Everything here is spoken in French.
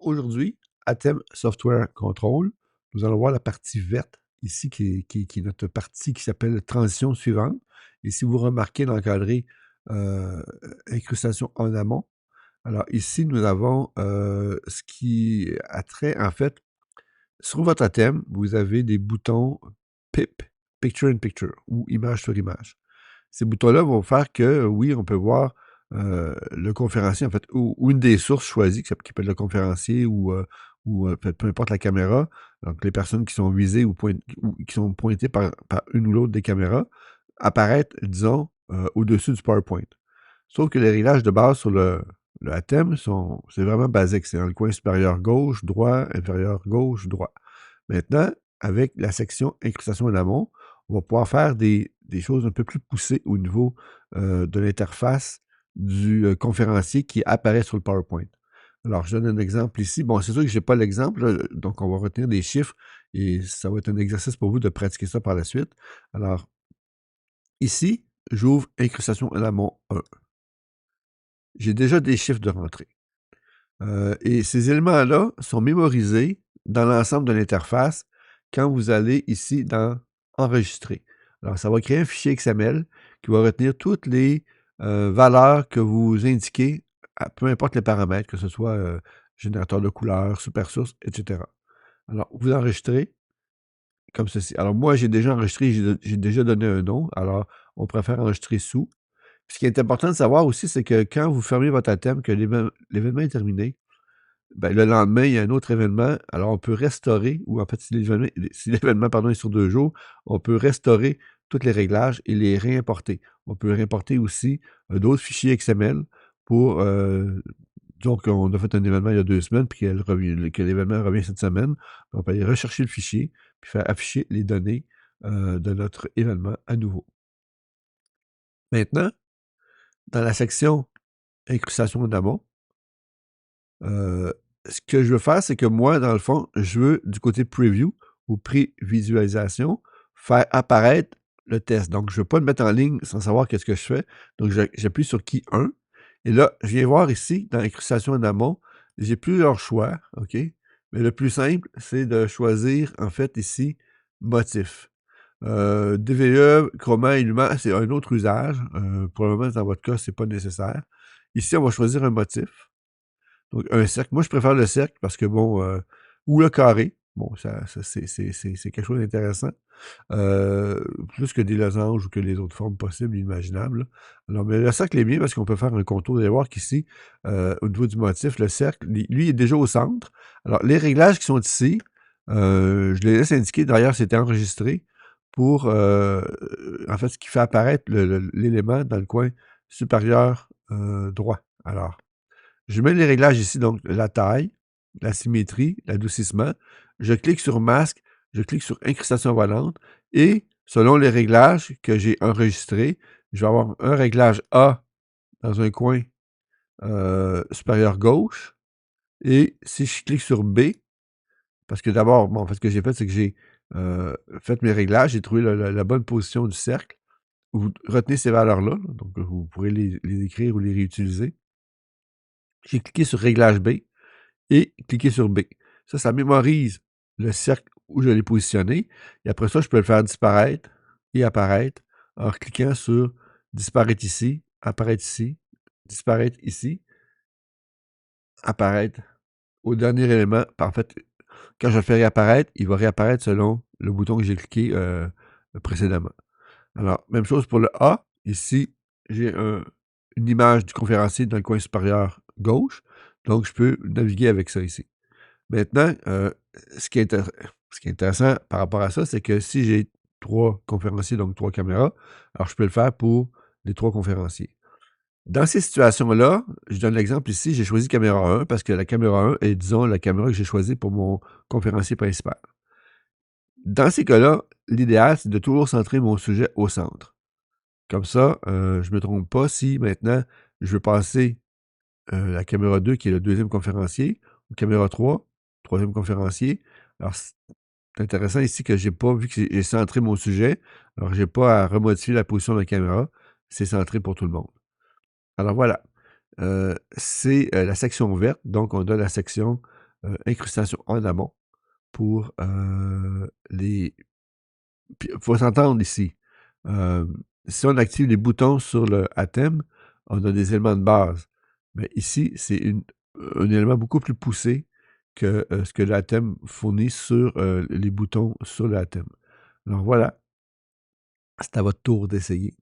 Aujourd'hui, à thème Software Control, nous allons voir la partie verte ici qui est notre partie qui s'appelle transition suivante. Et si vous remarquez l'encadré incrustation en amont, alors ici nous avons ce qui a trait en fait sur votre thème, vous avez des boutons PIP, Picture in Picture ou Image sur Image. Ces boutons-là vont faire que, oui, on peut voir le conférencier, en fait, ou une des sources choisies, qui peut être le conférencier ou peu importe la caméra. Donc, les personnes qui sont visées ou qui sont pointées par une ou l'autre des caméras apparaître, disons, au-dessus du PowerPoint. Sauf que les réglages de base sur le thème c'est vraiment basique. C'est dans le coin supérieur gauche, droit, inférieur gauche, droit. Maintenant, avec la section incrustation en amont, on va pouvoir faire des choses un peu plus poussées au niveau de l'interface du conférencier qui apparaît sur le PowerPoint. Alors, je donne un exemple ici. Bon, c'est sûr que je n'ai pas l'exemple, donc on va retenir des chiffres et ça va être un exercice pour vous de pratiquer ça par la suite. Alors, ici, j'ouvre incrustation en amont 1. J'ai déjà des chiffres de rentrée. Et ces éléments-là sont mémorisés dans l'ensemble de l'interface quand vous allez ici dans Enregistrer. Alors, ça va créer un fichier XML qui va retenir toutes les valeurs que vous indiquez, peu importe les paramètres, que ce soit générateur de couleurs, super source, etc. Alors, vous enregistrez comme ceci. Alors, moi, j'ai déjà enregistré, j'ai déjà donné un nom. Alors, on préfère enregistrer sous. Ce qui est important de savoir aussi, c'est que quand vous fermez votre thème, que l'événement est terminé, ben, le lendemain, il y a un autre événement. Alors, on peut restaurer, ou en fait, si l'événement pardon, est sur 2 jours, on peut restaurer tous les réglages et les réimporter. On peut réimporter aussi d'autres fichiers XML pour, disons qu'on a fait un événement il y a 2 semaines, puis que l'événement revient cette semaine. On peut aller rechercher le fichier, puis faire afficher les données de notre événement à nouveau. Maintenant, dans la section incrustation en amont, ce que je veux faire, c'est que moi, dans le fond, je veux, du côté preview ou pré-visualisation, faire apparaître le test. Donc, je ne veux pas le mettre en ligne sans savoir qu'est-ce que je fais. Donc, j'appuie sur Key 1. Et là, je viens voir ici, dans incrustation en amont, j'ai plusieurs choix, OK? Mais le plus simple, c'est de choisir, en fait, ici, motif. DVE, chroma, illumant, c'est un autre usage. Pour le moment, dans votre cas, ce n'est pas nécessaire. Ici, on va choisir un motif. Donc, un cercle. Moi, je préfère le cercle parce que, bon, ou le carré. Bon, c'est quelque chose d'intéressant. Plus que des losanges ou que les autres formes possibles, imaginables. Là. Alors, mais le cercle est bien parce qu'on peut faire un contour. Vous allez voir qu'ici, au niveau du motif, le cercle, lui, est déjà au centre. Alors, les réglages qui sont ici, je les laisse indiquer. D'ailleurs, c'était enregistré pour, en fait, ce qui fait apparaître l'élément dans le coin supérieur droit. Alors, je mets les réglages ici, donc la taille, la symétrie, l'adoucissement. Je clique sur masque, je clique sur incrustation volante et selon les réglages que j'ai enregistrés, je vais avoir un réglage A dans un coin supérieur gauche et si je clique sur B, parce que d'abord, bon, en fait, ce que j'ai fait, c'est que j'ai fait mes réglages, j'ai trouvé la bonne position du cercle. Vous retenez ces valeurs-là, donc vous pourrez les écrire ou les réutiliser. J'ai cliqué sur réglage B et cliquer sur B. Ça mémorise le cercle où je l'ai positionné. Et après ça, je peux le faire disparaître et apparaître en cliquant sur disparaître ici, disparaître ici, apparaître au dernier élément. En fait, quand je le fais réapparaître, il va réapparaître selon le bouton que j'ai cliqué précédemment. Alors, même chose pour le A. Ici, j'ai une image du conférencier dans le coin supérieur gauche. Donc, je peux naviguer avec ça ici. Maintenant, ce qui est intéressant par rapport à ça, c'est que si j'ai 3 conférenciers, donc 3 caméras, alors je peux le faire pour les 3 conférenciers. Dans ces situations-là, je donne l'exemple ici, j'ai choisi caméra 1 parce que la caméra 1 est, disons, la caméra que j'ai choisie pour mon conférencier principal. Dans ces cas-là, l'idéal, c'est de toujours centrer mon sujet au centre. Comme ça, je ne me trompe pas si maintenant je veux passer la caméra 2, qui est le deuxième conférencier, ou caméra 3, troisième conférencier. Alors, c'est intéressant ici que j'ai pas vu que j'ai centré mon sujet. Alors, j'ai pas à remodifier la position de la caméra. C'est centré pour tout le monde. Alors voilà. C'est la section verte. Donc, on a la section incrustation en amont pour les... Puis, il faut s'entendre ici. Euh, Si on active les boutons sur le ATEM, on a des éléments de base. Mais ici, c'est un élément beaucoup plus poussé que ce que l'ATEM fournit sur les boutons sur le ATEM. Alors voilà, c'est à votre tour d'essayer.